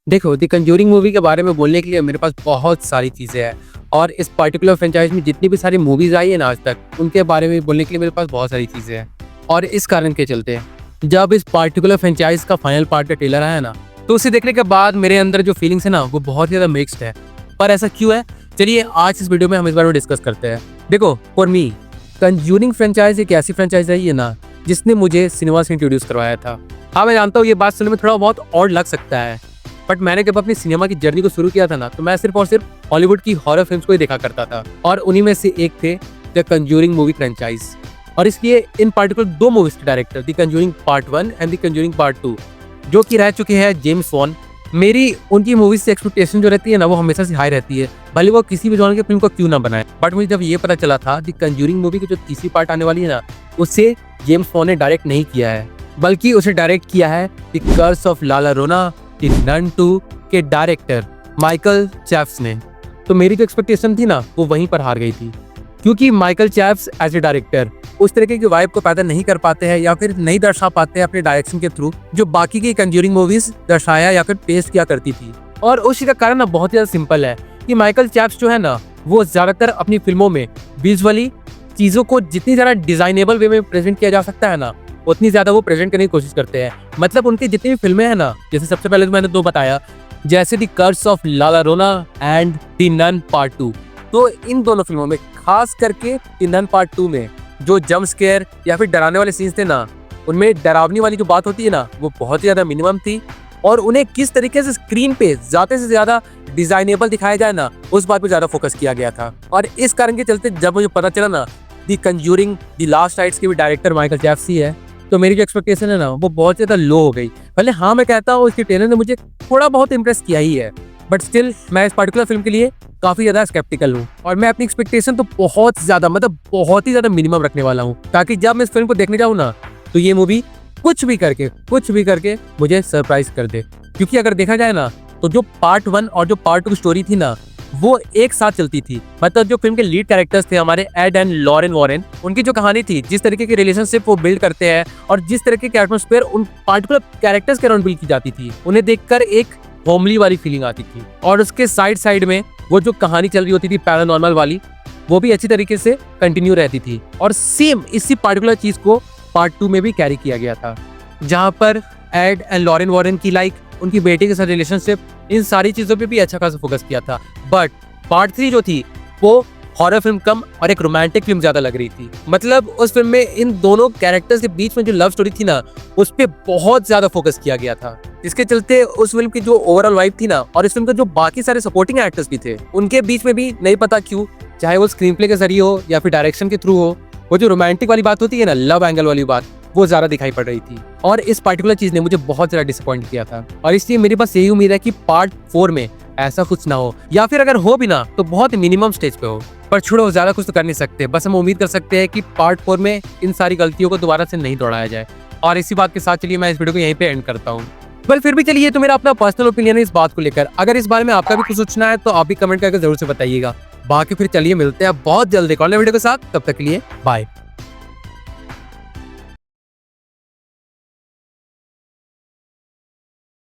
देखो, the conjuring movie के बारे में बोलने के लिए मेरे पास बहुत सारी चीज़ें हैं और इस पर्टिकुलर फ्रेंचाइज़ में जितनी भी सारी मूवीज़ आई है ना आज तक, उनके बारे में बोलने के लिए मेरे पास बहुत सारी चीज़ें हैं। और इस कारण के चलते, जब इस पर्टिकुलर फ्रेंचाइज़ का फाइनल पार्ट का ट्रेलर आया ना, तो उसे देखने के बाद मेरे अंदर जो फीलिंग्स है ना, वो बहुत ज़्यादा मिक्स्ड है। पर ऐसा क्यों है? चलिए आज इस वीडियो में हम इस बारे में डिस्कस करते हैं। देखो, फॉर मी कंज्यूरिंग फ्रेंचाइज़ एक ऐसी फ्रेंचाइज़ रही है ना, जिसने मुझे सिनेमा से इंट्रोड्यूस करवाया था। हाँ, मैं जानता हूँ ये बात सुनने में थोड़ा बहुत ऑड लग सकता है, बट मैंने जब अपनी सिनेमा की जर्नी को शुरू किया था ना, तो मैं सिर्फ और सिर्फ हॉलीवुड की हॉरर फिल्म्स को ही देखा करता था और उन्हीं में से एक थे द कंज्यूरिंग मूवी फ्रेंचाइज। और इसलिए इन पार्टिकुलर दो मूवीज के director, the conjuring part 1 and the conjuring part 2, जो कि रह चुके हैं जेम्स वॉन। मेरी उनकी मूवीज से एक्सपेक्टेशन जो रहती है ना, वो हमेशा से हाई रहती है, भले वो किसी भी जॉनर की फिल्म को क्यों ना बनाए। बट मुझे जब ये पता चला था द कंज्यूरिंग मूवी की जो तीसरी पार्ट आने वाली है ना, उसे जेम्स वॉन ने डायरेक्ट नहीं किया है, बल्कि उसे डायरेक्ट किया है the curse of la llorona, the nun 2 के डायरेक्टर माइकल चैफ्स ने। तो मेरी जो एक्सपेक्टेशन थी ना, वो वहीं पर हार गई थी, क्योंकि माइकल चैफ्स एज ए डायरेक्टर उस तरीके की वाइब को पैदा नहीं कर पाते हैं या फिर नहीं दर्शा पाते हैं अपने डायरेक्शन के थ्रू, जो बाकी की कंज्यूरिंग मूवीज दर्शाया या फिर पेश किया करती थी। और उसी का कारण ना बहुत ज्यादा सिंपल है कि माइकल चैफ्स जो है ना, वो ज्यादातर अपनी फिल्मों में विजुअली चीजों को जितनी ज्यादा डिजाइनेबल वे में प्रेजेंट किया जा सकता है ना, उतनी ज्यादा वो प्रेजेंट करने की कोशिश करते हैं। मतलब उनकी जितनी भी फिल्में हैं ना, जैसे सबसे पहले तो मैंने दो बताया, जैसे the curse of la llorona and the nun part 2, तो इन दोनों फिल्मों में खास करके द नन पार्ट 2 में जो जंप स्केयर या फिर डराने वाले सीन्स थे ना, उनमें डरावनी वाली जो बात होती है ना, वो बहुत ही ज्यादा मिनिमम थी। और उन्हें किस तरीके से स्क्रीन पे ज्यादा से ज्यादा डिजाइनेबल दिखाया जाए ना, उस बात पे ज्यादा फोकस किया गया था। और इस कारण के चलते जब मुझे पता चला ना the conjuring the last rites के भी डायरेक्टर माइकल चैफ्स ही है, तो मेरी जो एक्सपेक्टेशन है ना, वो बहुत ज्यादा लो हो गई। भले हाँ, मैं कहता हूँ इसके ट्रेलर ने मुझे थोड़ा बहुत इंप्रेस किया ही है, बट स्टिल मैं इस पर्टिकुलर फिल्म के लिए काफी ज्यादा स्केप्टिकल हूँ और मैं अपनी एक्सपेक्टेशन तो बहुत ज्यादा, मतलब बहुत ही ज्यादा मिनिमम रखने वाला हूँ, ताकि जब मैं इस फिल्म को देखने जाऊँ ना, तो ये मूवी कुछ भी करके मुझे सरप्राइज कर दे। क्योंकि अगर देखा जाए ना, तो जो पार्ट 1 और जो पार्ट 2 की स्टोरी थी ना, वो एक साथ चलती थी। मतलब जो फिल्म के लीड कैरेक्टर्स थे हमारे एड एंड लॉरेन वॉरेन, उनकी जो कहानी थी, जिस तरीके की रिलेशनशिप वो बिल्ड करते हैं और जिस तरीके के एटमॉस्फेयर उन पार्टिकुलर कैरेक्टर्स के अराउंड बिल्ड की जाती थी, उन्हें देखकर एक होमली वाली फीलिंग आती थी। और उसके साइड में वो जो कहानी चल रही होती थी पैरानॉर्मल वाली, वो भी अच्छी तरीके से कंटिन्यू रहती थी। और सेम इसी पार्टिकुलर चीज को पार्ट 2 में भी कैरी किया गया था, जहाँ पर एड एंड लॉरेन वॉरेन की उनकी बेटी के साथ रिलेशनशिप, इन सारी चीजों पे भी अच्छा खासा फोकस किया था। बट पार्ट 3 जो थी, वो हॉरर फिल्म कम और एक रोमांटिक फिल्म ज्यादा लग रही थी। मतलब उस फिल्म में इन दोनों कैरेक्टर्स के बीच में जो लव स्टोरी थी ना, उस पे बहुत ज्यादा फोकस किया गया था, जिसके चलते उस फिल्म की जो ओवरऑल वाइब थी ना, और इस फिल्म के जो बाकी सारे सपोर्टिंग एक्टर्स भी थे, उनके बीच में भी नहीं पता क्यों, चाहे वो स्क्रीन प्ले के जरिए हो या फिर डायरेक्शन के थ्रू हो, वो जो रोमांटिक वाली बात होती है ना, लव एंगल वाली बात, वो ज्यादा दिखाई पड़ रही थी। और इस पर्टिकुलर चीज ने मुझे बहुत ज्यादा डिसअपॉइंट किया था। और इसलिए मेरे पास यही उम्मीद है कि पार्ट 4 में ऐसा कुछ ना हो, या फिर अगर हो भी ना, तो बहुत मिनिमम स्टेज पे हो। पर छोड़ो, ज्यादा कुछ तो कर नहीं सकते, बस हम उम्मीद कर सकते हैं कि पार्ट 4 में इन सारी गलतियों को दोबारा से नहीं दोहराया जाए। और इसी बात के साथ चलिए मैं इस वीडियो को यहीं पे एंड करता हूँ। पर फिर भी चलिए, तो मेरा अपना पर्सनल ओपिनियन है इस बात को लेकर। अगर इस बारे में आपका भी कुछ सोचना है, तो आप भी कमेंट करके जरूर से बताइएगा। बाकी फिर चलिए मिलते हैं बहुत जल्द एक और नए वीडियो के साथ। तब तक के लिए बाय।